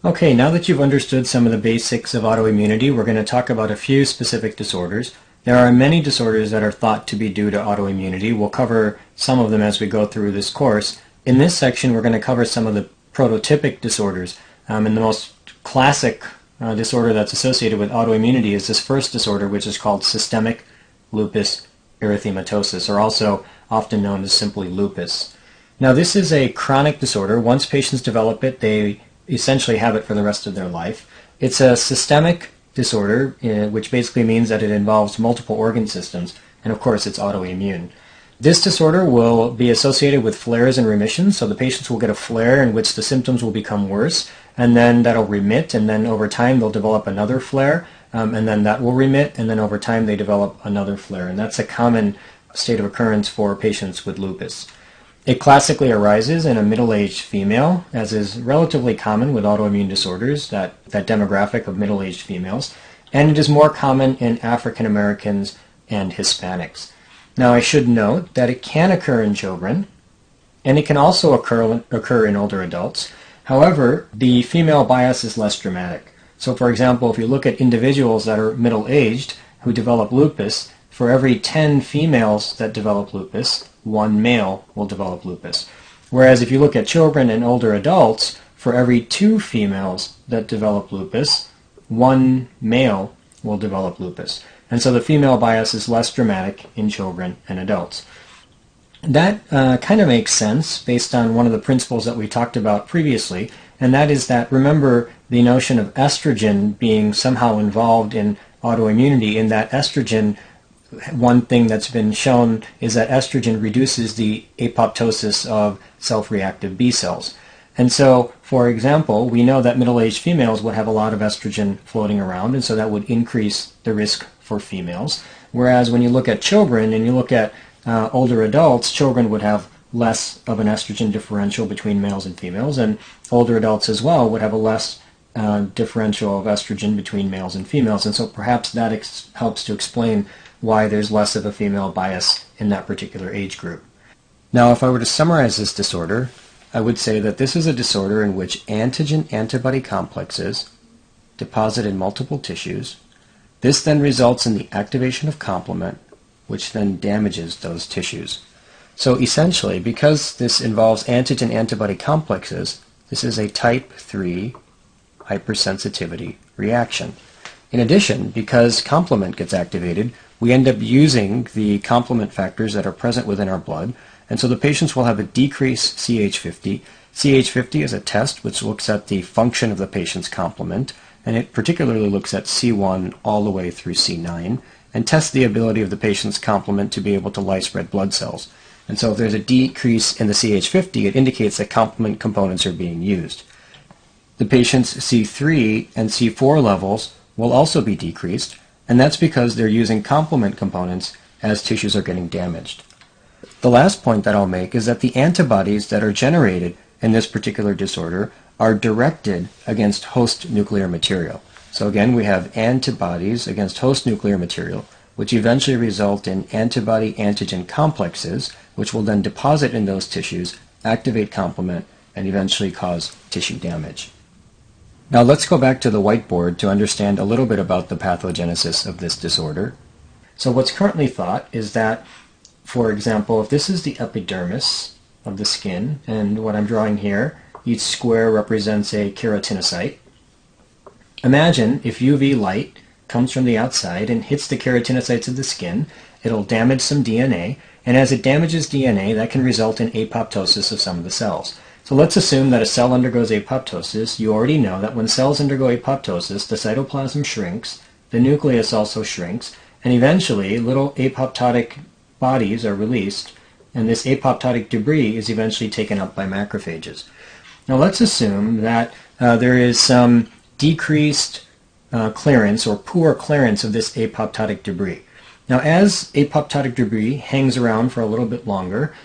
Okay, now that you've understood some of the basics of autoimmunity, we're going to talk about a few specific disorders. There are many disorders that are thought to be due to autoimmunity. We'll cover some of them as we go through this course. In this section, we're going to cover some of the prototypic disorders. And the most classic disorder that's associated with autoimmunity is this first disorder, which is called systemic lupus erythematosus, or also often known as simply lupus. Now, this is a chronic disorder. Once patients develop it, they essentially have it for the rest of their life. It's a systemic disorder, which basically means that it involves multiple organ systems, and of course it's autoimmune. This disorder will be associated with flares and remissions, so the patients will get a flare in which the symptoms will become worse, and then that'll remit, and then over time they'll develop another flare, and then that will remit, and then over time they develop another flare, and that's a common state of occurrence for patients with lupus. It classically arises in a middle-aged female, as is relatively common with autoimmune disorders, that demographic of middle-aged females, and it is more common in African Americans and Hispanics. Now, I should note that it can occur in children, and it can also occur in older adults. However, the female bias is less dramatic. So, for example, if you look at individuals that are middle-aged who develop lupus, for every 10 females that develop lupus, 1 male will develop lupus. Whereas if you look at children and older adults, for every 2 females that develop lupus, 1 male will develop lupus. And so the female bias is less dramatic in children and adults. That kind of makes sense based on one of the principles that we talked about previously, and that is that, remember the notion of estrogen being somehow involved in autoimmunity, in that estrogen, one thing that's been shown is that estrogen reduces the apoptosis of self-reactive B cells. And so, for example, we know that middle-aged females would have a lot of estrogen floating around, and so that would increase the risk for females. Whereas when you look at children and you look at older adults, children would have less of an estrogen differential between males and females, and older adults as well would have a less differential of estrogen between males and females. And so perhaps that helps to explain why there's less of a female bias in that particular age group. Now, if I were to summarize this disorder, I would say that this is a disorder in which antigen-antibody complexes deposit in multiple tissues. This then results in the activation of complement, which then damages those tissues. So essentially, because this involves antigen-antibody complexes, this is a type 3 hypersensitivity reaction. In addition, because complement gets activated, we end up using the complement factors that are present within our blood, and so the patients will have a decreased CH50. CH50 is a test which looks at the function of the patient's complement, and it particularly looks at C1 all the way through C9, and tests the ability of the patient's complement to be able to lyse red blood cells. And so if there's a decrease in the CH50, it indicates that complement components are being used. The patient's C3 and C4 levels will also be decreased, and that's because they're using complement components as tissues are getting damaged. The last point that I'll make is that the antibodies that are generated in this particular disorder are directed against host nuclear material. So again, we have antibodies against host nuclear material, which eventually result in antibody-antigen complexes, which will then deposit in those tissues, activate complement, and eventually cause tissue damage. Now let's go back to the whiteboard to understand a little bit about the pathogenesis of this disorder. So what's currently thought is that, for example, if this is the epidermis of the skin, and what I'm drawing here, each square represents a keratinocyte. Imagine if UV light comes from the outside and hits the keratinocytes of the skin, it'll damage some DNA, and as it damages DNA, that can result in apoptosis of some of the cells. So let's assume that a cell undergoes apoptosis. You already know that when cells undergo apoptosis, the cytoplasm shrinks, the nucleus also shrinks, and eventually little apoptotic bodies are released, and this apoptotic debris is eventually taken up by macrophages. Now let's assume that there is some decreased clearance or poor clearance of this apoptotic debris. Now as apoptotic debris hangs around for a little bit longer,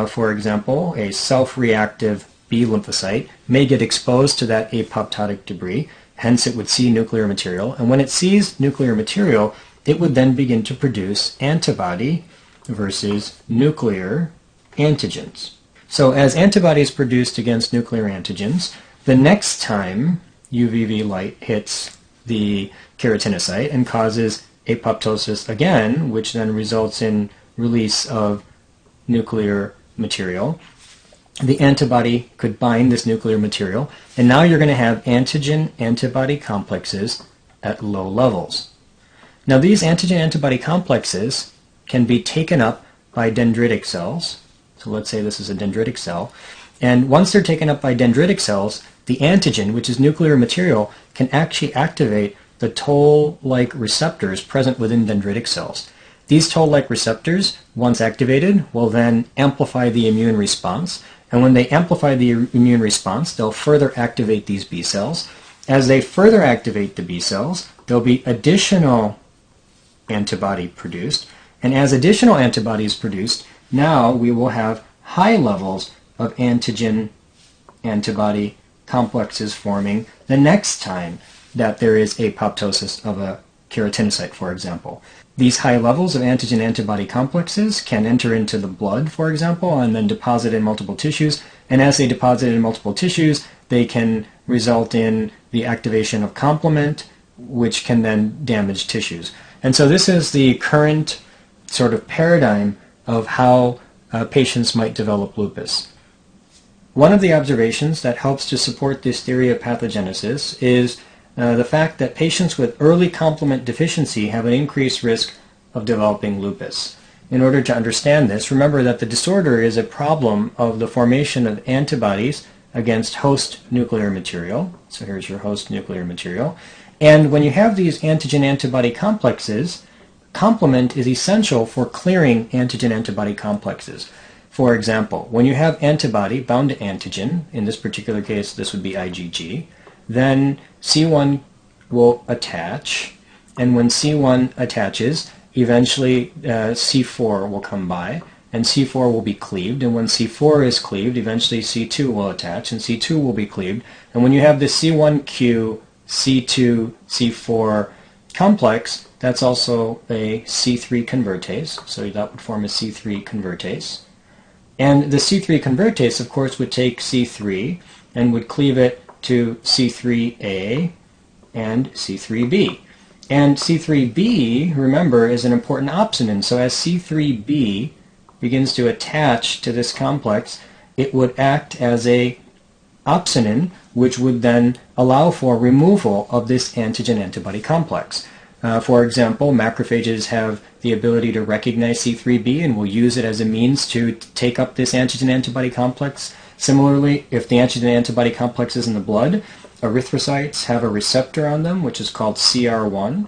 for example, a self-reactive B lymphocyte may get exposed to that apoptotic debris, hence it would see nuclear material, and when it sees nuclear material, it would then begin to produce antibody versus nuclear antigens. So as antibodies produced against nuclear antigens, the next time UVB light hits the keratinocyte and causes apoptosis again, which then results in release of nuclear material. The antibody could bind this nuclear material, and now you're going to have antigen-antibody complexes at low levels. Now these antigen-antibody complexes can be taken up by dendritic cells. So let's say this is a dendritic cell. And once they're taken up by dendritic cells, the antigen, which is nuclear material, can actually activate the toll-like receptors present within dendritic cells. These toll-like receptors, once activated, will then amplify the immune response. And when they amplify the immune response, they'll further activate these B cells. As they further activate the B cells, there'll be additional antibody produced. And as additional antibody is produced, now we will have high levels of antigen-antibody complexes forming the next time that there is apoptosis of a keratinocyte, for example. These high levels of antigen-antibody complexes can enter into the blood, for example, and then deposit in multiple tissues. And as they deposit in multiple tissues, they can result in the activation of complement, which can then damage tissues. And so this is the current sort of paradigm of how patients might develop lupus. One of the observations that helps to support this theory of pathogenesis is the fact that patients with early complement deficiency have an increased risk of developing lupus. In order to understand this, remember that the disorder is a problem of the formation of antibodies against host nuclear material. So here's your host nuclear material. And when you have these antigen-antibody complexes, complement is essential for clearing antigen-antibody complexes. For example, when you have antibody bound to antigen, in this particular case this would be IgG, then C1 will attach, and when C1 attaches, eventually C4 will come by, and C4 will be cleaved, and when C4 is cleaved, eventually C2 will attach, and C2 will be cleaved, and when you have the C1q, C2, C4 complex, that's also a C3 convertase, so that would form a C3 convertase. And the C3 convertase, of course, would take C3 and would cleave it to C3a and C3b. And C3b, remember, is an important opsonin. So as C3b begins to attach to this complex, it would act as a opsonin, which would then allow for removal of this antigen-antibody complex. For example, macrophages have the ability to recognize C3b and will use it as a means to take up this antigen-antibody complex. Similarly, if the antigen-antibody complex is in the blood, erythrocytes have a receptor on them, which is called CR1.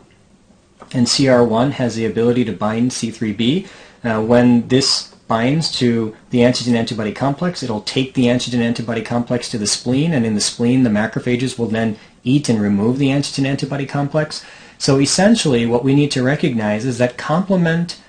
And CR1 has the ability to bind C3b. When this binds to the antigen-antibody complex, it'll take the antigen-antibody complex to the spleen, and in the spleen the macrophages will then eat and remove the antigen-antibody complex. So essentially what we need to recognize is that complement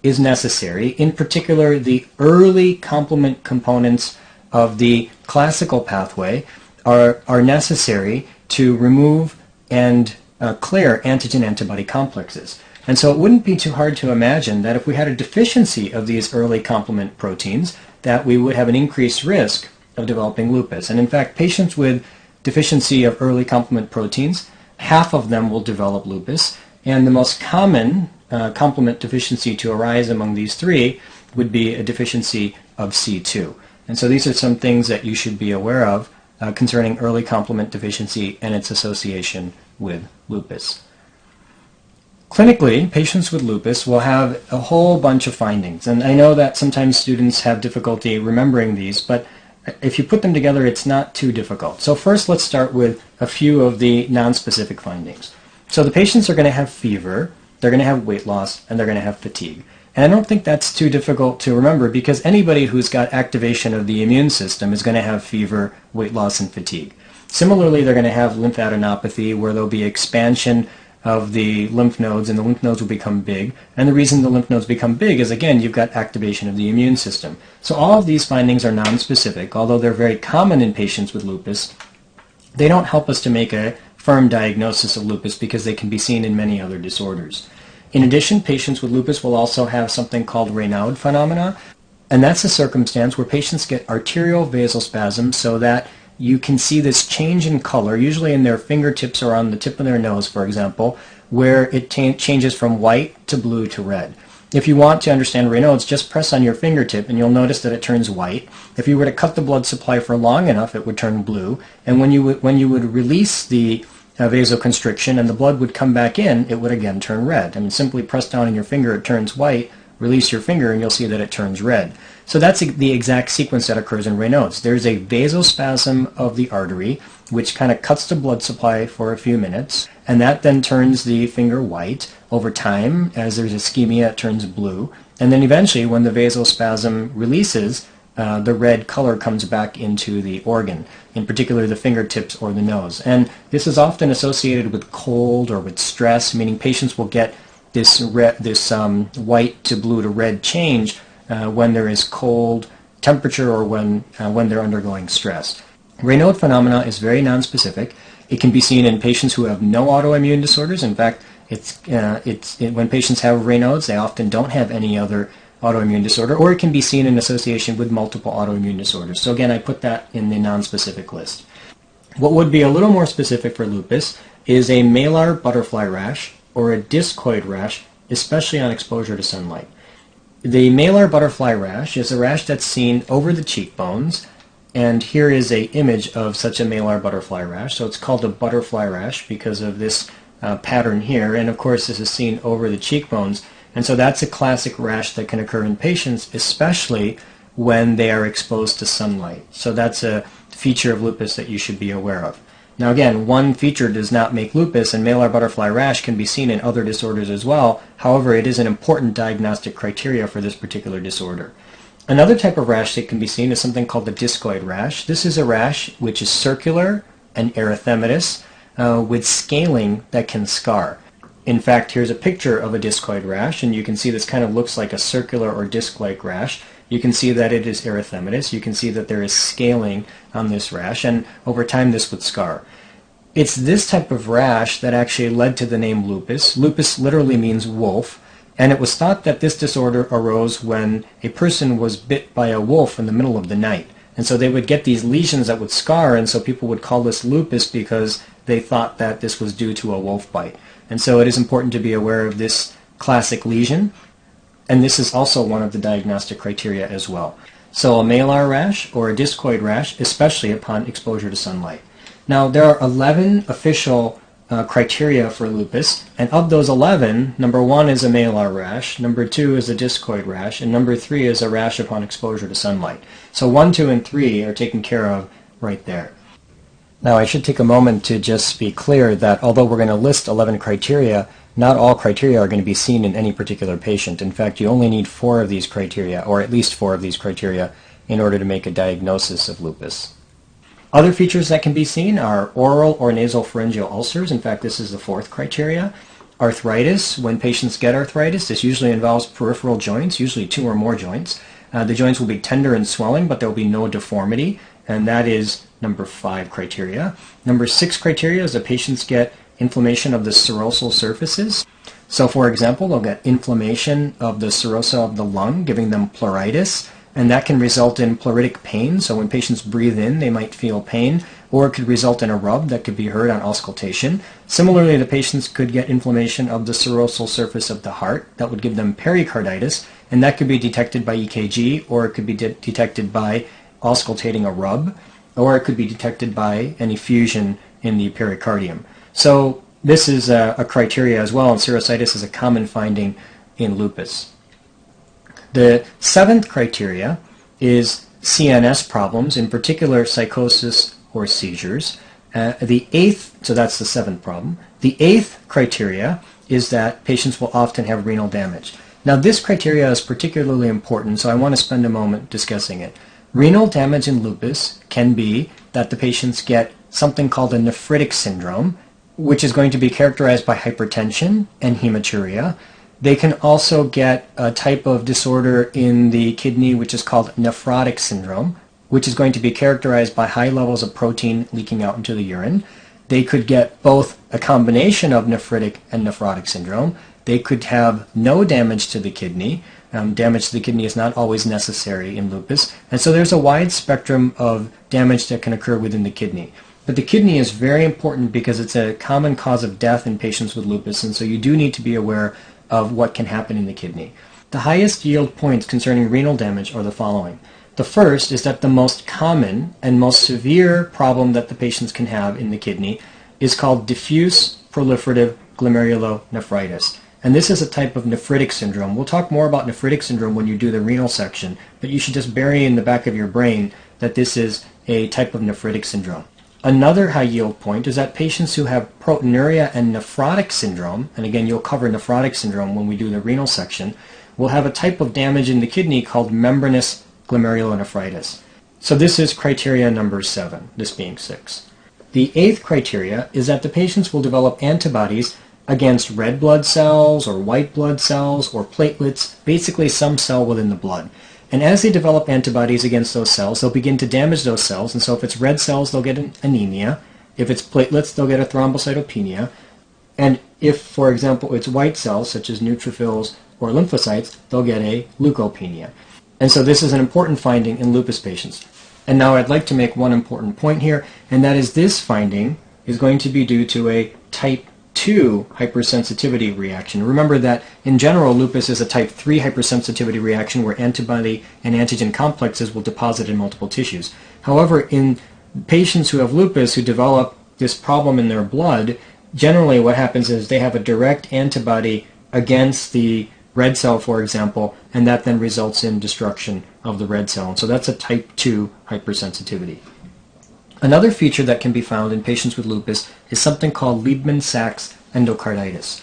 is necessary, in particular the early complement components of the classical pathway are necessary to remove and clear antigen-antibody complexes. And so it wouldn't be too hard to imagine that if we had a deficiency of these early complement proteins, that we would have an increased risk of developing lupus. And in fact, patients with deficiency of early complement proteins, half of them will develop lupus. And the most common complement deficiency to arise among these three would be a deficiency of C2. And so these are some things that you should be aware of concerning early complement deficiency and its association with lupus. Clinically, patients with lupus will have a whole bunch of findings, and I know that sometimes students have difficulty remembering these, but if you put them together, it's not too difficult. So first, let's start with a few of the nonspecific findings. So the patients are going to have fever, they're going to have weight loss, and they're going to have fatigue. And I don't think that's too difficult to remember because anybody who's got activation of the immune system is going to have fever, weight loss, and fatigue. Similarly, they're going to have lymphadenopathy where there'll be expansion of the lymph nodes, and the lymph nodes will become big. And the reason the lymph nodes become big is, again, you've got activation of the immune system. So all of these findings are nonspecific, although they're very common in patients with lupus. They don't help us to make a firm diagnosis of lupus because they can be seen in many other disorders. In addition, patients with lupus will also have something called Raynaud phenomena, and that's a circumstance where patients get arterial vasospasm so that you can see this change in color, usually in their fingertips or on the tip of their nose, for example, where it changes from white to blue to red. If you want to understand Raynaud's, just press on your fingertip and you'll notice that it turns white. If you were to cut the blood supply for long enough, it would turn blue. And when you would release the vasoconstriction and the blood would come back in, it would again turn red. I mean, simply press down on your finger, it turns white. Release your finger and you'll see that it turns red. So that's the exact sequence that occurs in Raynaud's. There's a vasospasm of the artery, which kind of cuts the blood supply for a few minutes, and that then turns the finger white. Over time, as there's ischemia, it turns blue, and then eventually when the vasospasm releases, the red color comes back into the organ, in particular the fingertips or the nose. And this is often associated with cold or with stress, meaning patients will get this white to blue to red change when there is cold temperature or when they're undergoing stress. Raynaud phenomena is very nonspecific. It can be seen in patients who have no autoimmune disorders. In fact, when patients have Raynaud's, they often don't have any other autoimmune disorder, or it can be seen in association with multiple autoimmune disorders. So again, I put that in the nonspecific list. What would be a little more specific for lupus is a malar butterfly rash or a discoid rash, especially on exposure to sunlight. The malar butterfly rash is a rash that's seen over the cheekbones, and here is an image of such a malar butterfly rash. So it's called a butterfly rash because of this pattern here, and of course this is seen over the cheekbones, and so that's a classic rash that can occur in patients, especially when they are exposed to sunlight. So that's a feature of lupus that you should be aware of. Now again, one feature does not make lupus, and malar butterfly rash can be seen in other disorders as well. However, it is an important diagnostic criteria for this particular disorder. Another type of rash that can be seen is something called the discoid rash. This is a rash which is circular and erythematous with scaling that can scar. In fact, here's a picture of a discoid rash, and you can see this kind of looks like a circular or disc-like rash. You can see that it is erythematous. You can see that there is scaling on this rash, and over time this would scar. It's this type of rash that actually led to the name lupus. Lupus literally means wolf, and it was thought that this disorder arose when a person was bit by a wolf in the middle of the night. And so they would get these lesions that would scar, and so people would call this lupus because they thought that this was due to a wolf bite. And so it is important to be aware of this classic lesion, and this is also one of the diagnostic criteria as well. So a malar rash or a discoid rash, especially upon exposure to sunlight. Now there are 11 official criteria for lupus, and of those 11, number 1 is a malar rash, number 2 is a discoid rash, and number 3 is a rash upon exposure to sunlight. So 1, 2, and 3 are taken care of right there. Now I should take a moment to just be clear that although we're going to list 11 criteria, not all criteria are going to be seen in any particular patient. In fact, you only need 4 of these criteria, or at least 4 of these criteria, in order to make a diagnosis of lupus. Other features that can be seen are oral or nasal pharyngeal ulcers. In fact, this is the 4th criteria. Arthritis. When patients get arthritis, this usually involves peripheral joints, usually 2 or more joints. The joints will be tender and swelling, but there will be no deformity, and that is number 5 criteria. Number 6 criteria is that patients get inflammation of the serosal surfaces. So for example, they'll get inflammation of the serosa of the lung, giving them pleuritis, and that can result in pleuritic pain. So when patients breathe in, they might feel pain, or it could result in a rub that could be heard on auscultation. Similarly, the patients could get inflammation of the serosal surface of the heart. That would give them pericarditis, and that could be detected by EKG, or it could be detected by auscultating a rub, or it could be detected by an effusion in the pericardium. So this is a criteria as well, and serositis is a common finding in lupus. The 7th criteria is CNS problems, in particular psychosis or seizures. The 8th, so that's the 7th problem. The 8th criteria is that patients will often have renal damage. Now this criteria is particularly important, so I want to spend a moment discussing it. Renal damage in lupus can be that the patients get something called a nephritic syndrome, which is going to be characterized by hypertension and hematuria. They can also get a type of disorder in the kidney which is called nephrotic syndrome, which is going to be characterized by high levels of protein leaking out into the urine. They could get both a combination of nephritic and nephrotic syndrome. They could have no damage to the kidney, Damage to the kidney is not always necessary in lupus, and so there's a wide spectrum of damage that can occur within the kidney. But the kidney is very important because it's a common cause of death in patients with lupus, and so you do need to be aware of what can happen in the kidney. The highest yield points concerning renal damage are the following. The first is that the most common and most severe problem that the patients can have in the kidney is called diffuse proliferative glomerulonephritis. And this is a type of nephritic syndrome. We'll talk more about nephritic syndrome when you do the renal section, but you should just bury in the back of your brain that this is a type of nephritic syndrome. Another high yield point is that patients who have proteinuria and nephrotic syndrome, and again you'll cover nephrotic syndrome when we do the renal section, will have a type of damage in the kidney called membranous glomerulonephritis. So this is criteria number 7, this being 6. The 8th criteria is that the patients will develop antibodies against red blood cells or white blood cells or platelets, basically some cell within the blood. And as they develop antibodies against those cells, they'll begin to damage those cells. And so if it's red cells, they'll get an anemia. If it's platelets, they'll get a thrombocytopenia. And if, for example, it's white cells, such as neutrophils or lymphocytes, they'll get a leukopenia. And so this is an important finding in lupus patients. And now I'd like to make one important point here, and that is this finding is going to be due to a type 2 hypersensitivity reaction. Remember that in general, lupus is a type 3 hypersensitivity reaction where antibody and antigen complexes will deposit in multiple tissues. However, in patients who have lupus who develop this problem in their blood, generally what happens is they have a direct antibody against the red cell, for example, and that then results in destruction of the red cell. And so that's a type 2 hypersensitivity. Another feature that can be found in patients with lupus is something called Liebman-Sachs endocarditis.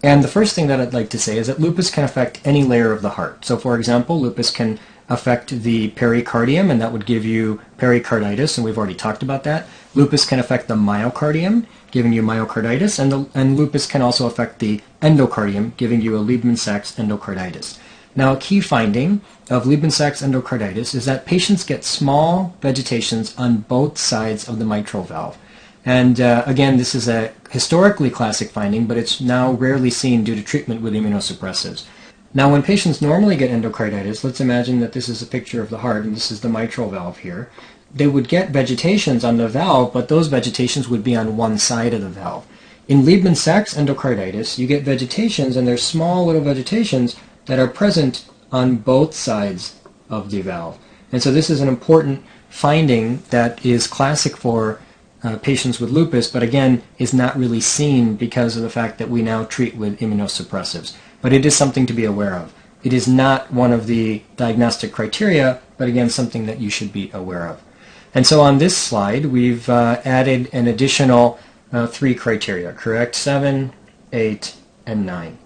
And the first thing that I'd like to say is that lupus can affect any layer of the heart. So for example, lupus can affect the pericardium, and that would give you pericarditis, and we've already talked about that. Lupus can affect the myocardium, giving you myocarditis, and lupus can also affect the endocardium, giving you a Liebman-Sachs endocarditis. Now, a key finding of Liebman-Sachs endocarditis is that patients get small vegetations on both sides of the mitral valve. And again, this is a historically classic finding, but it's now rarely seen due to treatment with immunosuppressives. Now, when patients normally get endocarditis, let's imagine that this is a picture of the heart, and this is the mitral valve here. They would get vegetations on the valve, but those vegetations would be on one side of the valve. In Liebman-Sachs endocarditis, you get vegetations, and they're small little vegetations that are present on both sides of the valve. And so this is an important finding that is classic for patients with lupus, but again is not really seen because of the fact that we now treat with immunosuppressives. But it is something to be aware of. It is not one of the diagnostic criteria, but again something that you should be aware of. And so on this slide we've added an additional 3 criteria, correct? 7, 8, and 9.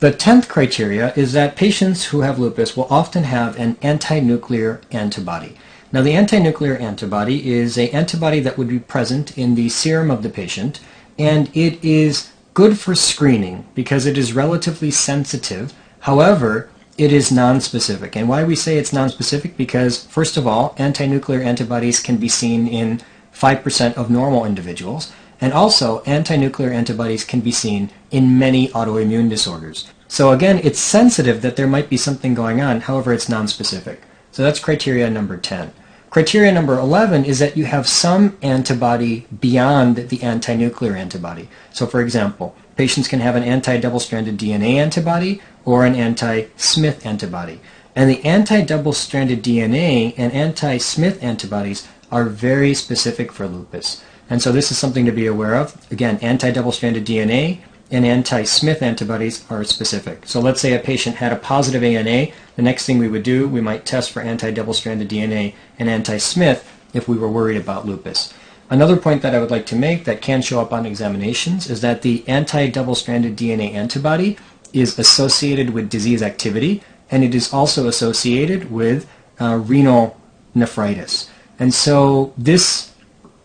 The 10th criteria is that patients who have lupus will often have an anti-nuclear antibody. Now, the anti-nuclear antibody is an antibody that would be present in the serum of the patient, and it is good for screening because it is relatively sensitive. However, it is nonspecific. And why we say it's nonspecific? Because, first of all, anti-nuclear antibodies can be seen in 5% of normal individuals. And also, anti-nuclear antibodies can be seen in many autoimmune disorders. So again, it's sensitive that there might be something going on, however, it's nonspecific. So that's criteria number 10. Criteria number 11 is that you have some antibody beyond the anti-nuclear antibody. So for example, patients can have an anti-double-stranded DNA antibody or an anti-Smith antibody. And the anti-double-stranded DNA and anti-Smith antibodies are very specific for lupus. And so this is something to be aware of. Again, anti-double-stranded DNA and anti-Smith antibodies are specific. So let's say a patient had a positive ANA. The next thing we would do, we might test for anti-double-stranded DNA and anti-Smith if we were worried about lupus. Another point that I would like to make that can show up on examinations is that the anti-double-stranded DNA antibody is associated with disease activity, and it is also associated with renal nephritis. And so this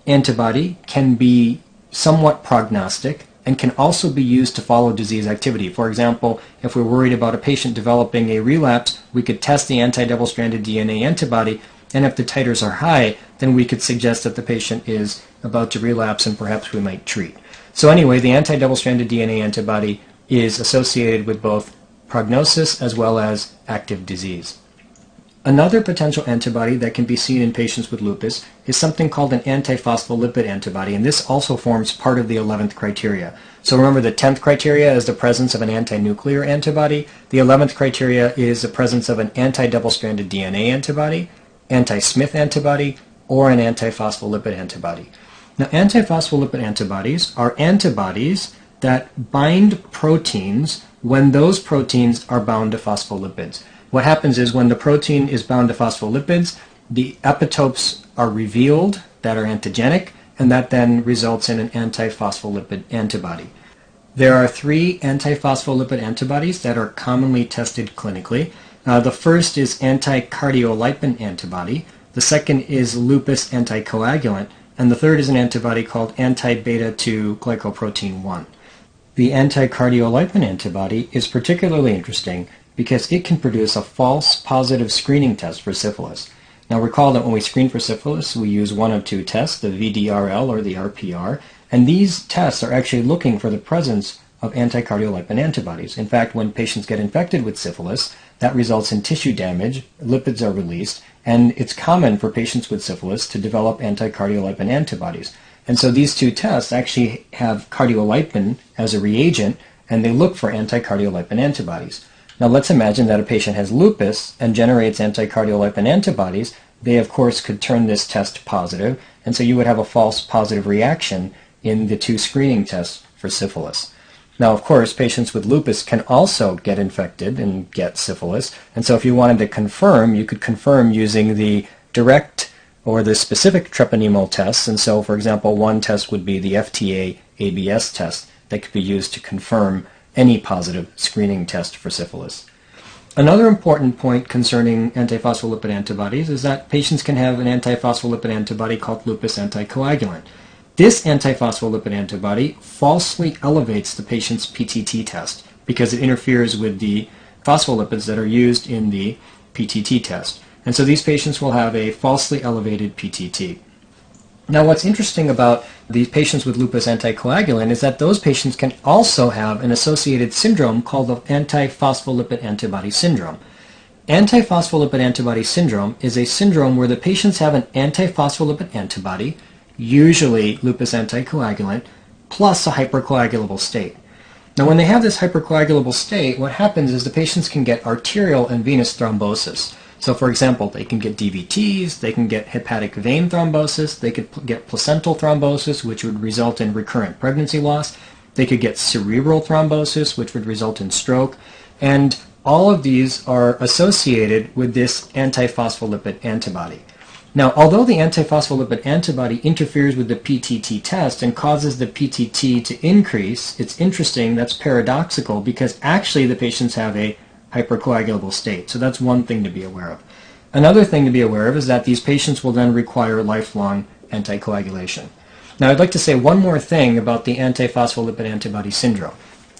antibody can be somewhat prognostic and can also be used to follow disease activity. For example, if we're worried about a patient developing a relapse, we could test the anti-double-stranded DNA antibody, and if the titers are high, then we could suggest that the patient is about to relapse and perhaps we might treat. So anyway, the anti-double-stranded DNA antibody is associated with both prognosis as well as active disease. Another potential antibody that can be seen in patients with lupus is something called an antiphospholipid antibody, and this also forms part of the 11th criteria. So remember, the 10th criteria is the presence of an anti-nuclear antibody. The 11th criteria is the presence of an anti-double-stranded DNA antibody, anti-Smith antibody, or an antiphospholipid antibody. Now, antiphospholipid antibodies are antibodies that bind proteins when those proteins are bound to phospholipids. What happens is when the protein is bound to phospholipids, the epitopes are revealed that are antigenic, and that then results in an antiphospholipid antibody. There are 3 antiphospholipid antibodies that are commonly tested clinically. The first is anti-cardiolipin antibody, the second is lupus anticoagulant, and the third is an antibody called anti-beta-2 glycoprotein 1. The anti-cardiolipin antibody is particularly interesting because it can produce a false positive screening test for syphilis. Now recall that when we screen for syphilis, we use one of 2 tests, the VDRL or the RPR, and these tests are actually looking for the presence of anti-cardiolipin antibodies. In fact, when patients get infected with syphilis, that results in tissue damage, lipids are released, and it's common for patients with syphilis to develop anti-cardiolipin antibodies. And so these 2 tests actually have cardiolipin as a reagent, and they look for anti-cardiolipin antibodies. Now let's imagine that a patient has lupus and generates anti-cardiolipin antibodies. They of course could turn this test positive, and so you would have a false positive reaction in the 2 screening tests for syphilis. Now of course patients with lupus can also get infected and get syphilis, and so if you wanted to confirm, you could confirm using the direct or the specific treponemal tests. And so for example, one test would be the FTA-ABS test that could be used to confirm any positive screening test for syphilis. Another important point concerning antiphospholipid antibodies is that patients can have an antiphospholipid antibody called lupus anticoagulant. This antiphospholipid antibody falsely elevates the patient's PTT test because it interferes with the phospholipids that are used in the PTT test. And so these patients will have a falsely elevated PTT. Now what's interesting about these patients with lupus anticoagulant is that those patients can also have an associated syndrome called the antiphospholipid antibody syndrome. Antiphospholipid antibody syndrome is a syndrome where the patients have an antiphospholipid antibody, usually lupus anticoagulant, plus a hypercoagulable state. Now when they have this hypercoagulable state, what happens is the patients can get arterial and venous thrombosis. So for example, they can get DVTs, they can get hepatic vein thrombosis, they could get placental thrombosis, which would result in recurrent pregnancy loss, they could get cerebral thrombosis, which would result in stroke, and all of these are associated with this antiphospholipid antibody. Now, although the antiphospholipid antibody interferes with the PTT test and causes the PTT to increase, it's interesting, that's paradoxical, because actually the patients have a hypercoagulable state. So that's one thing to be aware of. Another thing to be aware of is that these patients will then require lifelong anticoagulation. Now I'd like to say one more thing about the antiphospholipid antibody syndrome.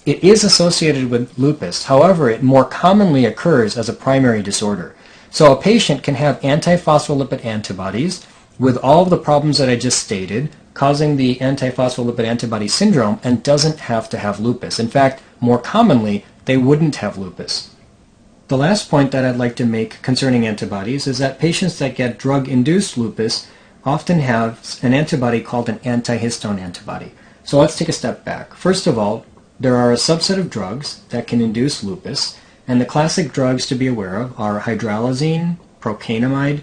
It is associated with lupus, however it more commonly occurs as a primary disorder. So a patient can have antiphospholipid antibodies with all of the problems that I just stated, causing the antiphospholipid antibody syndrome, and doesn't have to have lupus. In fact, more commonly, they wouldn't have lupus. The last point that I'd like to make concerning antibodies is that patients that get drug-induced lupus often have an antibody called an antihistone antibody. So let's take a step back. First of all, there are a subset of drugs that can induce lupus, and the classic drugs to be aware of are hydralazine, procainamide,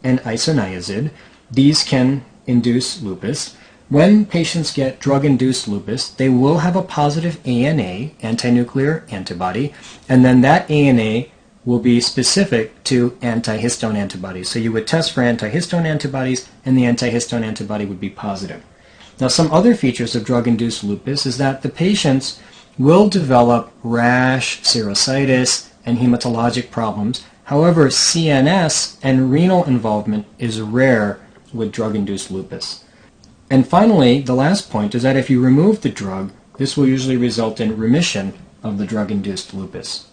and isoniazid. These can induce lupus. When patients get drug-induced lupus, they will have a positive ANA, anti-nuclear antibody, and then that ANA will be specific to antihistone antibodies. So you would test for antihistone antibodies, and the antihistone antibody would be positive. Now, some other features of drug-induced lupus is that the patients will develop rash, serositis, and hematologic problems. However, CNS and renal involvement is rare with drug-induced lupus. And finally, the last point is that if you remove the drug, this will usually result in remission of the drug-induced lupus.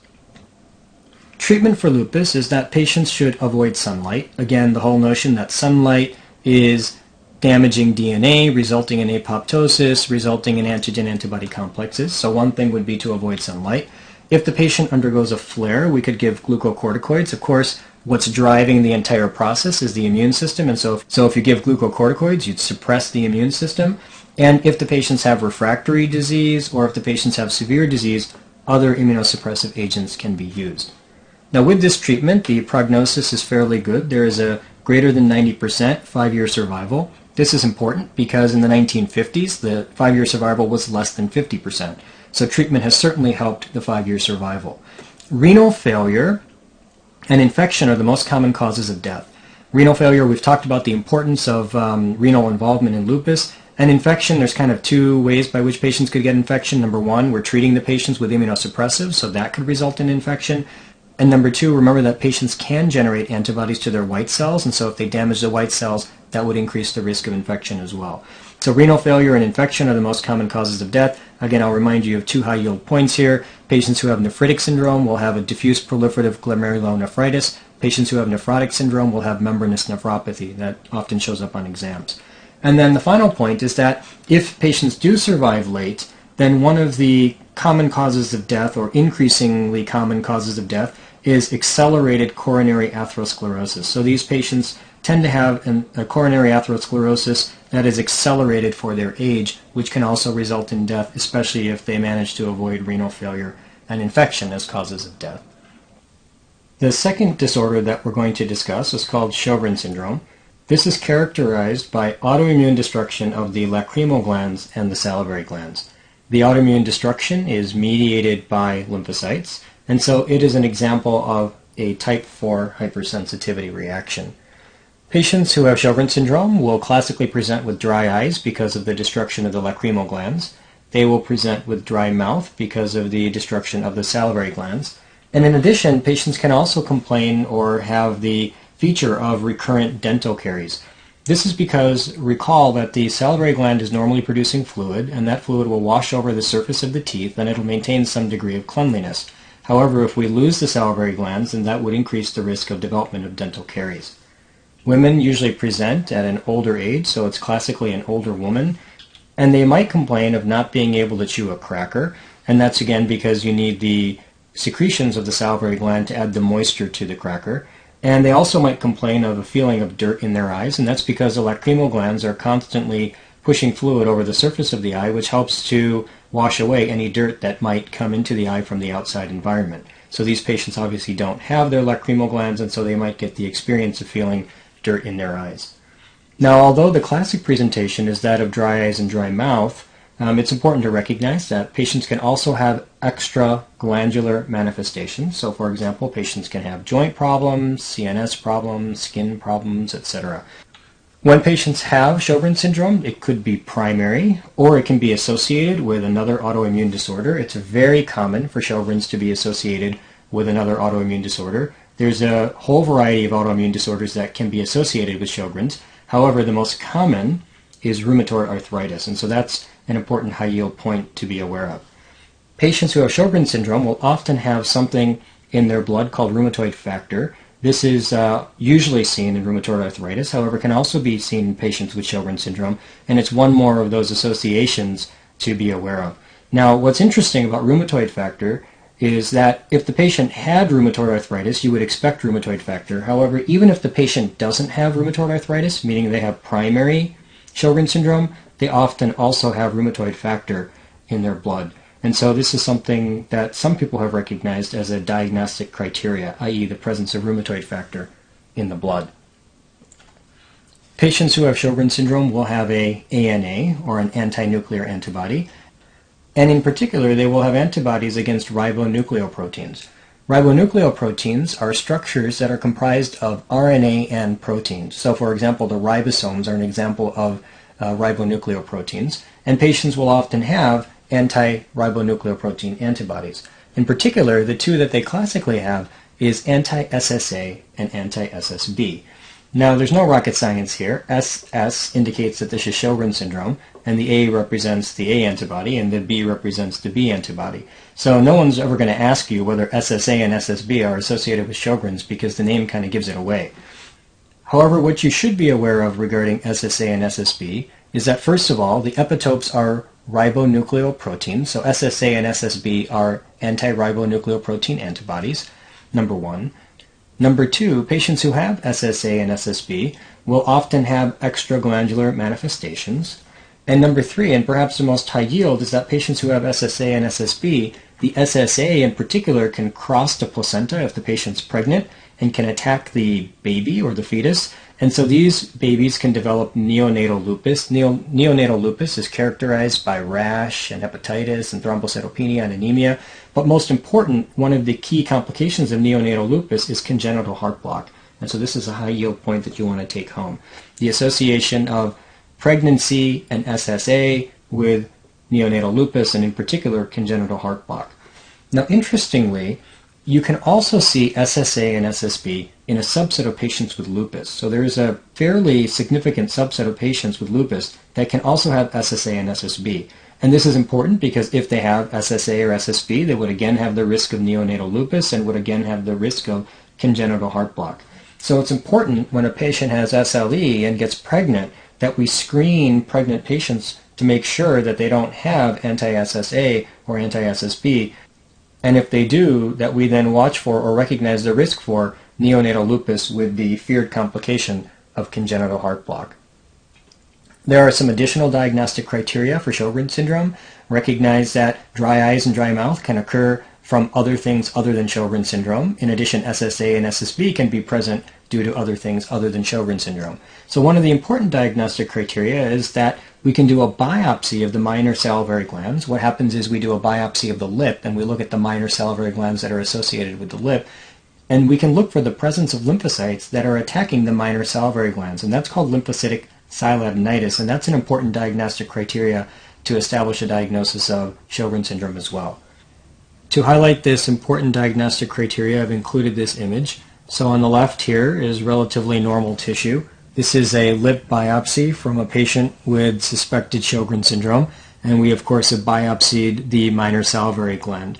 Treatment for lupus is that patients should avoid sunlight. Again, the whole notion that sunlight is damaging DNA, resulting in apoptosis, resulting in antigen-antibody complexes. So one thing would be to avoid sunlight. If the patient undergoes a flare, we could give glucocorticoids. Of course, what's driving the entire process is the immune system, and so if you give glucocorticoids, you'd suppress the immune system. And if the patients have refractory disease or if the patients have severe disease, other immunosuppressive agents can be used. Now with this treatment, the prognosis is fairly good. There is a greater than 90% 5-year survival. This is important because in the 1950s, the 5-year survival was less than 50%. So treatment has certainly helped the 5-year survival. Renal failure and infection are the most common causes of death. Renal failure, we've talked about the importance of renal involvement in lupus. And infection, there's kind of two ways by which patients could get infection. Number one, we're treating the patients with immunosuppressives, so that could result in infection. And number two, remember that patients can generate antibodies to their white cells, and so if they damage the white cells, that would increase the risk of infection as well. So renal failure and infection are the most common causes of death. Again, I'll remind you of two high-yield points here. Patients who have nephritic syndrome will have a diffuse proliferative glomerulonephritis. Patients who have nephrotic syndrome will have membranous nephropathy. That often shows up on exams. And then the final point is that if patients do survive late, then one of the common causes of death, or increasingly common causes of death, is accelerated coronary atherosclerosis. So these patients tend to have a coronary atherosclerosis that is accelerated for their age, which can also result in death, especially if they manage to avoid renal failure and infection as causes of death. The second disorder that we're going to discuss is called Sjogren's syndrome. This is characterized by autoimmune destruction of the lacrimal glands and the salivary glands. The autoimmune destruction is mediated by lymphocytes, and so it is an example of a type 4 hypersensitivity reaction. Patients who have Sjogren's syndrome will classically present with dry eyes because of the destruction of the lacrimal glands. They will present with dry mouth because of the destruction of the salivary glands. And in addition, patients can also complain or have the feature of recurrent dental caries. This is because recall that the salivary gland is normally producing fluid, and that fluid will wash over the surface of the teeth and it'll maintain some degree of cleanliness. However, if we lose the salivary glands, then that would increase the risk of development of dental caries. Women usually present at an older age, so it's classically an older woman, and they might complain of not being able to chew a cracker, and that's again because you need the secretions of the salivary gland to add the moisture to the cracker. And they also might complain of a feeling of dirt in their eyes, and that's because the lacrimal glands are constantly pushing fluid over the surface of the eye, which helps to wash away any dirt that might come into the eye from the outside environment. So these patients obviously don't have their lacrimal glands, and so they might get the experience of feeling dirt in their eyes. Now, although the classic presentation is that of dry eyes and dry mouth, it's important to recognize that patients can also have extra glandular manifestations. So, for example, patients can have joint problems, CNS problems, skin problems, etc. When patients have Sjogren's syndrome, it could be primary, or it can be associated with another autoimmune disorder. It's very common for Sjogren's to be associated with another autoimmune disorder. There's a whole variety of autoimmune disorders that can be associated with Sjogren's. However, the most common is rheumatoid arthritis, and so that's an important high-yield point to be aware of. Patients who have Sjogren's syndrome will often have something in their blood called rheumatoid factor. This is usually seen in rheumatoid arthritis, however, can also be seen in patients with Sjogren's syndrome, and it's one more of those associations to be aware of. Now, what's interesting about rheumatoid factor is that if the patient had rheumatoid arthritis, you would expect rheumatoid factor. However, even if the patient doesn't have rheumatoid arthritis, meaning they have primary Sjogren's syndrome, they often also have rheumatoid factor in their blood. And so this is something that some people have recognized as a diagnostic criteria, i.e. the presence of rheumatoid factor in the blood. Patients who have Sjogren's syndrome will have a ANA, or an anti-nuclear antibody, and in particular they will have antibodies against ribonucleoproteins. Ribonucleoproteins are structures that are comprised of RNA and proteins. So for example, the ribosomes are an example of ribonucleoproteins, and patients will often have anti-ribonucleoprotein antibodies. In particular, the two that they classically have is anti-SSA and anti-SSB. Now, there's no rocket science here. SS indicates that this is Sjogren's syndrome, and the A represents the A antibody, and the B represents the B antibody. So no one's ever going to ask you whether SSA and SSB are associated with Sjogren's because the name kind of gives it away. However, what you should be aware of regarding SSA and SSB is that, first of all, the epitopes are ribonucleoproteins. So SSA and SSB are anti-ribonucleoprotein antibodies, number one. Number two, patients who have SSA and SSB will often have extraglandular manifestations. And number three, and perhaps the most high yield, is that patients who have SSA and SSB, the SSA in particular can cross the placenta if the patient's pregnant and can attack the baby or the fetus. And so these babies can develop neonatal lupus. Neonatal lupus is characterized by rash and hepatitis and thrombocytopenia and anemia. But most important, one of the key complications of neonatal lupus is congenital heart block. And so this is a high yield point that you want to take home. The association of pregnancy and SSA with neonatal lupus, and in particular congenital heart block. Now interestingly, you can also see SSA and SSB in a subset of patients with lupus. So there is a fairly significant subset of patients with lupus that can also have SSA and SSB. And this is important because if they have SSA or SSB, they would again have the risk of neonatal lupus and would again have the risk of congenital heart block. So it's important when a patient has SLE and gets pregnant that we screen pregnant patients to make sure that they don't have anti-SSA or anti-SSB. And if they do, that we then watch for or recognize the risk for neonatal lupus with the feared complication of congenital heart block. There are some additional diagnostic criteria for Sjogren's syndrome. Recognize that dry eyes and dry mouth can occur from other things other than Sjogren's syndrome. In addition, SSA and SSB can be present due to other things other than Sjogren's syndrome. So one of the important diagnostic criteria is that we can do a biopsy of the minor salivary glands. What happens is we do a biopsy of the lip and we look at the minor salivary glands that are associated with the lip, and we can look for the presence of lymphocytes that are attacking the minor salivary glands, and that's called lymphocytic sialadenitis, and that's an important diagnostic criteria to establish a diagnosis of Sjogren's syndrome as well. To highlight this important diagnostic criteria, I've included this image. So on the left here is relatively normal tissue. This is a lip biopsy from a patient with suspected Sjogren's syndrome, and we of course have biopsied the minor salivary gland.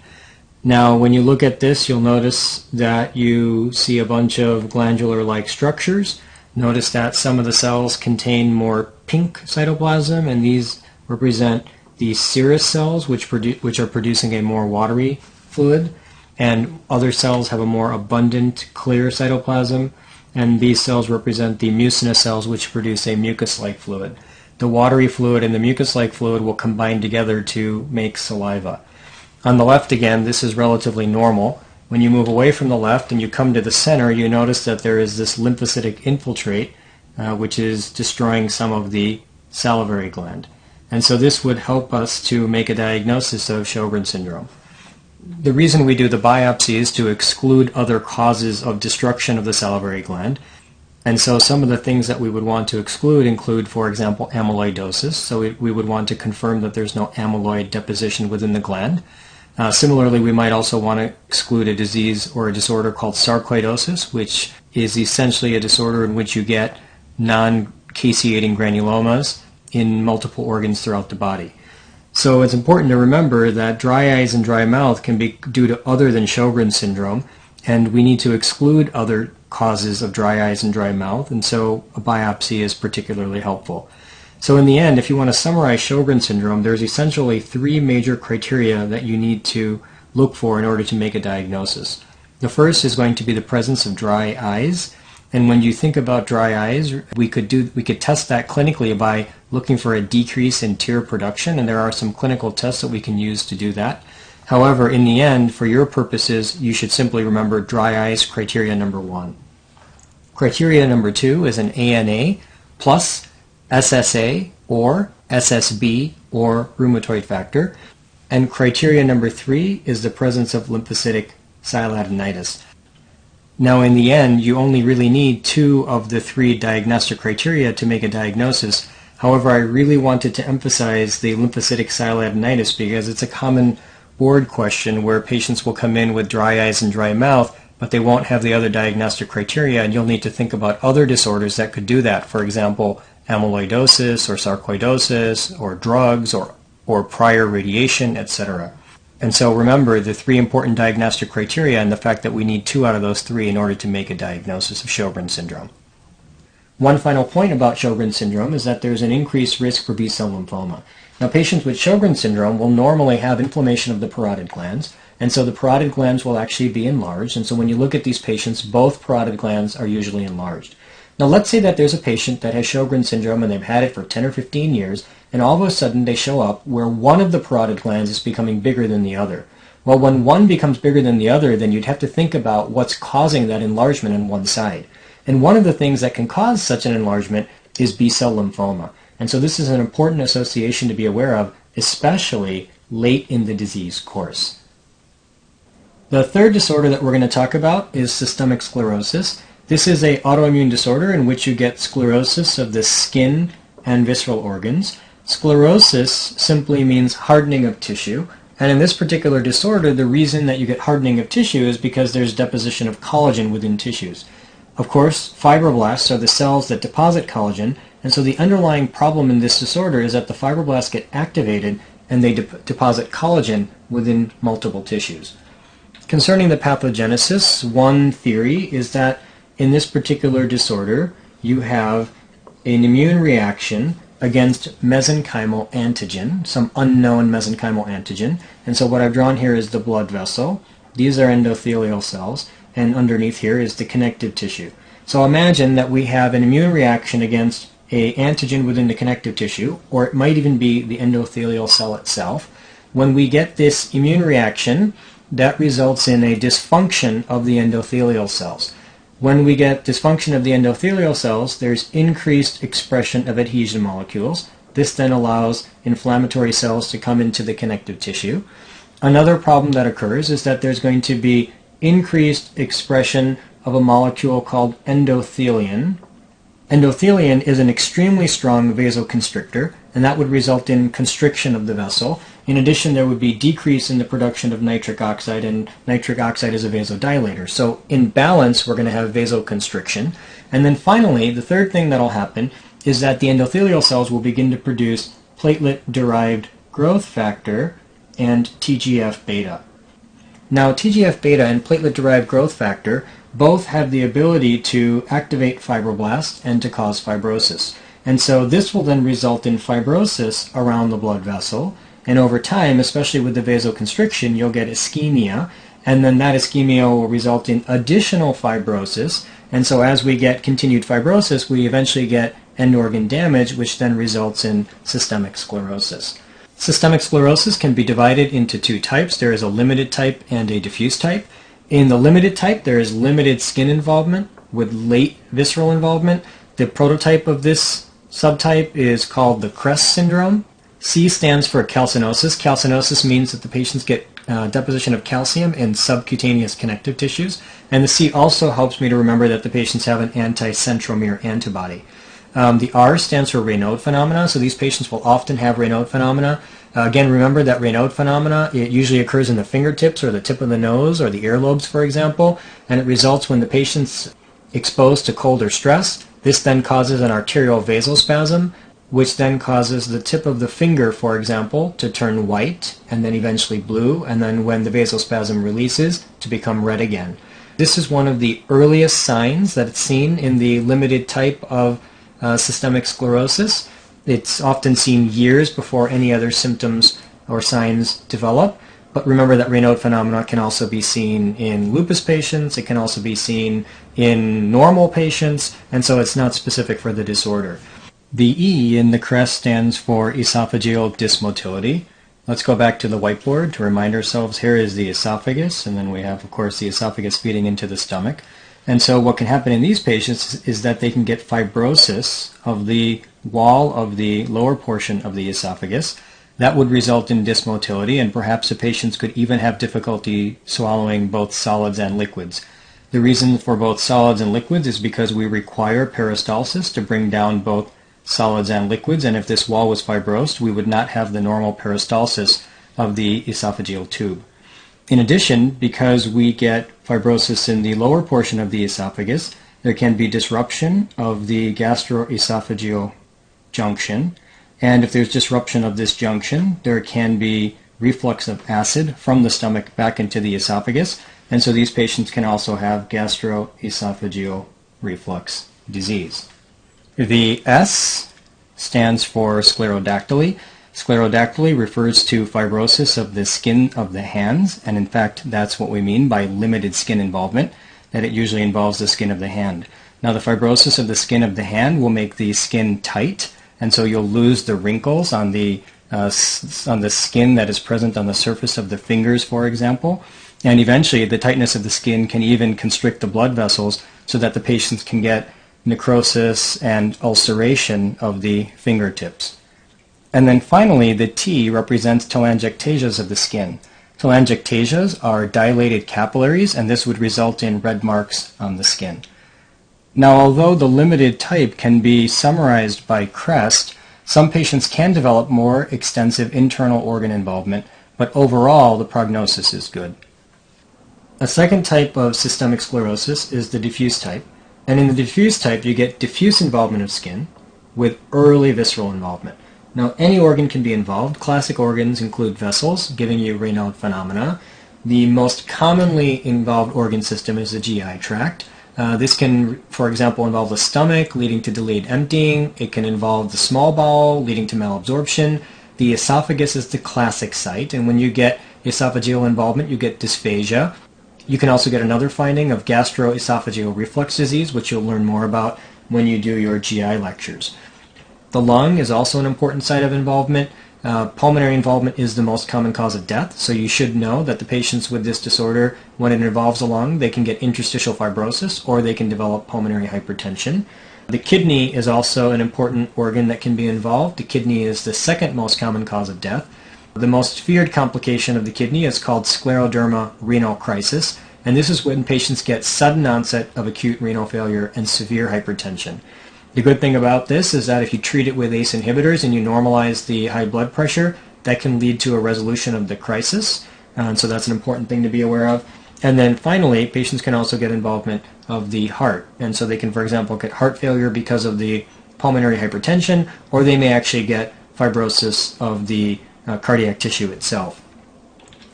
Now when you look at this, you'll notice that you see a bunch of glandular-like structures. Notice that some of the cells contain more pink cytoplasm, and these represent the serous cells, which are producing a more watery fluid, and other cells have a more abundant clear cytoplasm, and these cells represent the mucinous cells, which produce a mucus-like fluid. The watery fluid and the mucus-like fluid will combine together to make saliva. On the left again, this is relatively normal. When you move away from the left and you come to the center, you notice that there is this lymphocytic infiltrate, which is destroying some of the salivary gland. And so this would help us to make a diagnosis of Sjogren's syndrome. The reason we do the biopsy is to exclude other causes of destruction of the salivary gland. And so some of the things that we would want to exclude include, for example, amyloidosis. So we would want to confirm that there's no amyloid deposition within the gland. Similarly, we might also want to exclude a disease or a disorder called sarcoidosis, which is essentially a disorder in which you get non-caseating granulomas in multiple organs throughout the body. So it's important to remember that dry eyes and dry mouth can be due to other than Sjogren's syndrome, and we need to exclude other causes of dry eyes and dry mouth, and so a biopsy is particularly helpful. So in the end, if you want to summarize Sjogren's syndrome, there's essentially three major criteria that you need to look for in order to make a diagnosis. The first is going to be the presence of dry eyes. And when you think about dry eyes, we could test that clinically by looking for a decrease in tear production, and there are some clinical tests that we can use to do that. However, in the end, for your purposes, you should simply remember dry eyes criteria number 1. Criteria number 2 is an ANA plus SSA or SSB or rheumatoid factor. And criteria number 3 is the presence of lymphocytic sialadenitis. Now in the end, you only really need 2 of the 3 diagnostic criteria to make a diagnosis. However, I really wanted to emphasize the lymphocytic sialadenitis because it's a common board question where patients will come in with dry eyes and dry mouth, but they won't have the other diagnostic criteria, and you'll need to think about other disorders that could do that. For example, amyloidosis or sarcoidosis or drugs or prior radiation, etc. And so remember the 3 important diagnostic criteria and the fact that we need 2 out of those 3 in order to make a diagnosis of Sjogren's syndrome. One final point about Sjogren's syndrome is that there's an increased risk for B-cell lymphoma. Now, patients with Sjogren's syndrome will normally have inflammation of the parotid glands, and so the parotid glands will actually be enlarged, and so when you look at these patients, both parotid glands are usually enlarged. Now, let's say that there's a patient that has Sjogren's syndrome and they've had it for 10 or 15 years, and all of a sudden they show up where one of the parotid glands is becoming bigger than the other. Well, when one becomes bigger than the other, then you'd have to think about what's causing that enlargement on one side. And one of the things that can cause such an enlargement is B-cell lymphoma. And so this is an important association to be aware of, especially late in the disease course. The third disorder that we're going to talk about is systemic sclerosis. This is an autoimmune disorder in which you get sclerosis of the skin and visceral organs. Sclerosis simply means hardening of tissue. And in this particular disorder, the reason that you get hardening of tissue is because there's deposition of collagen within tissues. Of course, fibroblasts are the cells that deposit collagen, and so the underlying problem in this disorder is that the fibroblasts get activated and they deposit collagen within multiple tissues. Concerning the pathogenesis, one theory is that in this particular disorder, you have an immune reaction against mesenchymal antigen, some unknown mesenchymal antigen. And so what I've drawn here is the blood vessel. These are endothelial cells, and underneath here is the connective tissue. So imagine that we have an immune reaction against an antigen within the connective tissue, or it might even be the endothelial cell itself. When we get this immune reaction, that results in a dysfunction of the endothelial cells. When we get dysfunction of the endothelial cells, there's increased expression of adhesion molecules. This then allows inflammatory cells to come into the connective tissue. Another problem that occurs is that there's going to be increased expression of a molecule called endothelin. Endothelin is an extremely strong vasoconstrictor, and that would result in constriction of the vessel. In addition, there would be decrease in the production of nitric oxide, and nitric oxide is a vasodilator. So in balance, we're going to have vasoconstriction. And then finally, the third thing that will happen is that the endothelial cells will begin to produce platelet-derived growth factor and TGF-beta. Now, TGF-beta and platelet-derived growth factor both have the ability to activate fibroblasts and to cause fibrosis. And so this will then result in fibrosis around the blood vessel. And over time, especially with the vasoconstriction, you'll get ischemia. And then that ischemia will result in additional fibrosis. And so as we get continued fibrosis, we eventually get end organ damage, which then results in systemic sclerosis. Systemic sclerosis can be divided into two types. There is a limited type and a diffuse type. In the limited type, there is limited skin involvement with late visceral involvement. The prototype of this subtype is called the CRESS syndrome. C stands for calcinosis. Calcinosis means that the patients get deposition of calcium in subcutaneous connective tissues. And the C also helps me to remember that the patients have an anti-centromere antibody. The R stands for Raynaud phenomena, so these patients will often have Raynaud phenomena. Again, remember that Raynaud phenomena, it usually occurs in the fingertips or the tip of the nose or the earlobes, for example, and it results when the patient's exposed to cold or stress. This then causes an arterial vasospasm, which then causes the tip of the finger, for example, to turn white and then eventually blue, and then when the vasospasm releases, to become red again. This is one of the earliest signs that it's seen in the limited type of systemic sclerosis. It's often seen years before any other symptoms or signs develop. But remember that Raynaud phenomena can also be seen in lupus patients. It can also be seen in normal patients, and so it's not specific for the disorder. The E in the CRESS stands for esophageal dysmotility. Let's go back to the whiteboard to remind ourselves. Here is the esophagus, and then we have, of course, the esophagus feeding into the stomach. And so what can happen in these patients is that they can get fibrosis of the wall of the lower portion of the esophagus. That would result in dysmotility, and perhaps the patients could even have difficulty swallowing both solids and liquids. The reason for both solids and liquids is because we require peristalsis to bring down both solids and liquids, and if this wall was fibrosed, we would not have the normal peristalsis of the esophageal tube. In addition, because we get fibrosis in the lower portion of the esophagus, there can be disruption of the gastroesophageal junction, and if there's disruption of this junction, there can be reflux of acid from the stomach back into the esophagus, and so these patients can also have gastroesophageal reflux disease. The S stands for sclerodactyly. Sclerodactyly refers to fibrosis of the skin of the hands, and in fact that's what we mean by limited skin involvement, that it usually involves the skin of the hand. Now the fibrosis of the skin of the hand will make the skin tight, and so you'll lose the wrinkles on the skin that is present on the surface of the fingers, for example. And eventually the tightness of the skin can even constrict the blood vessels so that the patients can get necrosis and ulceration of the fingertips. And then finally, the T represents telangiectasias of the skin. Telangiectasias are dilated capillaries, and this would result in red marks on the skin. Now, although the limited type can be summarized by CREST, some patients can develop more extensive internal organ involvement, but overall the prognosis is good. A second type of systemic sclerosis is the diffuse type. And in the diffuse type, you get diffuse involvement of skin with early visceral involvement. Now, any organ can be involved. Classic organs include vessels, giving you Raynaud phenomena. The most commonly involved organ system is the GI tract. This can, for example, involve the stomach, leading to delayed emptying. It can involve the small bowel, leading to malabsorption. The esophagus is the classic site, and when you get esophageal involvement, you get dysphagia. You can also get another finding of gastroesophageal reflux disease, which you'll learn more about when you do your GI lectures. The lung is also an important site of involvement. Pulmonary involvement is the most common cause of death, so you should know that the patients with this disorder, when it involves the lung, they can get interstitial fibrosis or they can develop pulmonary hypertension. The kidney is also an important organ that can be involved. The kidney is the second most common cause of death. The most feared complication of the kidney is called scleroderma renal crisis, and this is when patients get sudden onset of acute renal failure and severe hypertension. The good thing about this is that if you treat it with ACE inhibitors and you normalize the high blood pressure, that can lead to a resolution of the crisis, and so that's an important thing to be aware of. And then finally, patients can also get involvement of the heart, and so they can, for example, get heart failure because of the pulmonary hypertension, or they may actually get fibrosis of the cardiac tissue itself.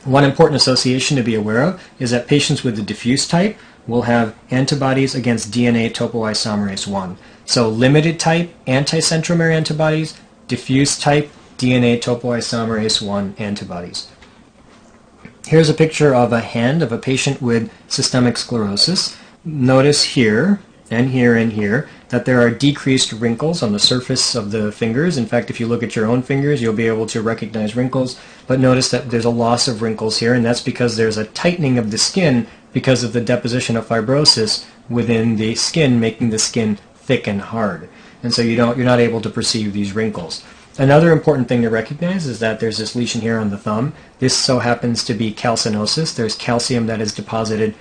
One important association to be aware of is that patients with the diffuse type will have antibodies against DNA topoisomerase 1. So limited type anticentromere antibodies, diffuse type DNA topoisomerase 1 antibodies. Here's a picture of a hand of a patient with systemic sclerosis. Notice here and here and here that there are decreased wrinkles on the surface of the fingers. In fact, if you look at your own fingers, you'll be able to recognize wrinkles, but notice that there's a loss of wrinkles here, and that's because there's a tightening of the skin because of the deposition of fibrosis within the skin, making the skin thick and hard. And so you're not able to perceive these wrinkles. Another important thing to recognize is that there's this lesion here on the thumb. This so happens to be calcinosis. There's calcium that is deposited.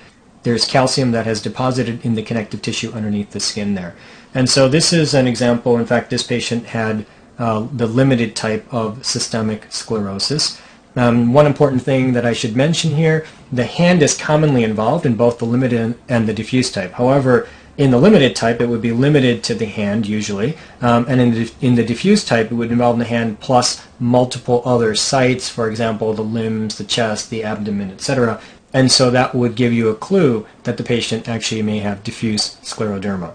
There's calcium that has deposited in the connective tissue underneath the skin there. And so this is an example. In fact, this patient had the limited type of systemic sclerosis. One important thing that I should mention here, the hand is commonly involved in both the limited and the diffuse type. However, in the limited type, it would be limited to the hand usually, and in the diffuse type, it would involve the hand plus multiple other sites, for example, the limbs, the chest, the abdomen, etc. And so that would give you a clue that the patient actually may have diffuse scleroderma.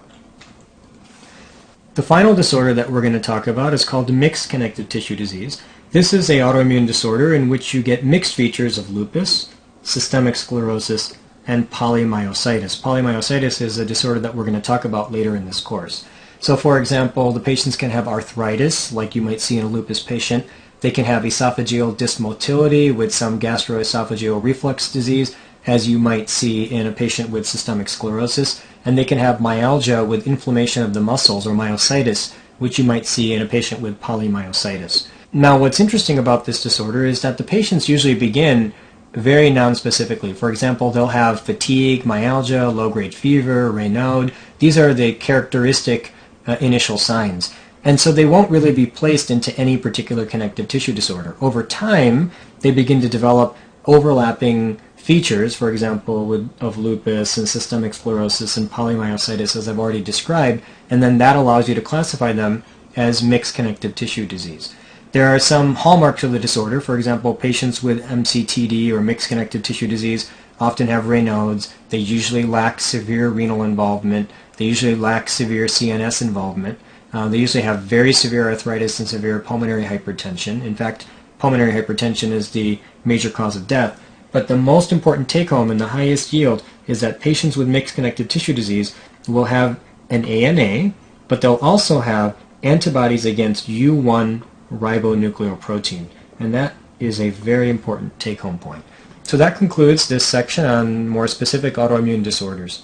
The final disorder that we're going to talk about is called mixed connective tissue disease. This is an autoimmune disorder in which you get mixed features of lupus, systemic sclerosis, and polymyositis. Polymyositis is a disorder that we're going to talk about later in this course. So for example, the patients can have arthritis, like you might see in a lupus patient. They can have esophageal dysmotility with some gastroesophageal reflux disease, as you might see in a patient with systemic sclerosis. And they can have myalgia with inflammation of the muscles, or myositis, which you might see in a patient with polymyositis. Now, what's interesting about this disorder is that the patients usually begin very nonspecifically. For example, they'll have fatigue, myalgia, low-grade fever, Raynaud. These are the characteristic initial signs. And so they won't really be placed into any particular connective tissue disorder. Over time, they begin to develop overlapping features, for example, of lupus and systemic sclerosis and polymyositis, as I've already described, and then that allows you to classify them as mixed connective tissue disease. There are some hallmarks of the disorder. For example, patients with MCTD or mixed connective tissue disease often have Raynaud's. They usually lack severe renal involvement. They usually lack severe CNS involvement. They usually have very severe arthritis and severe pulmonary hypertension. In fact, pulmonary hypertension is the major cause of death. But the most important take-home and the highest yield is that patients with mixed connective tissue disease will have an ANA, but they'll also have antibodies against U1 ribonucleoprotein. And that is a very important take-home point. So that concludes this section on more specific autoimmune disorders.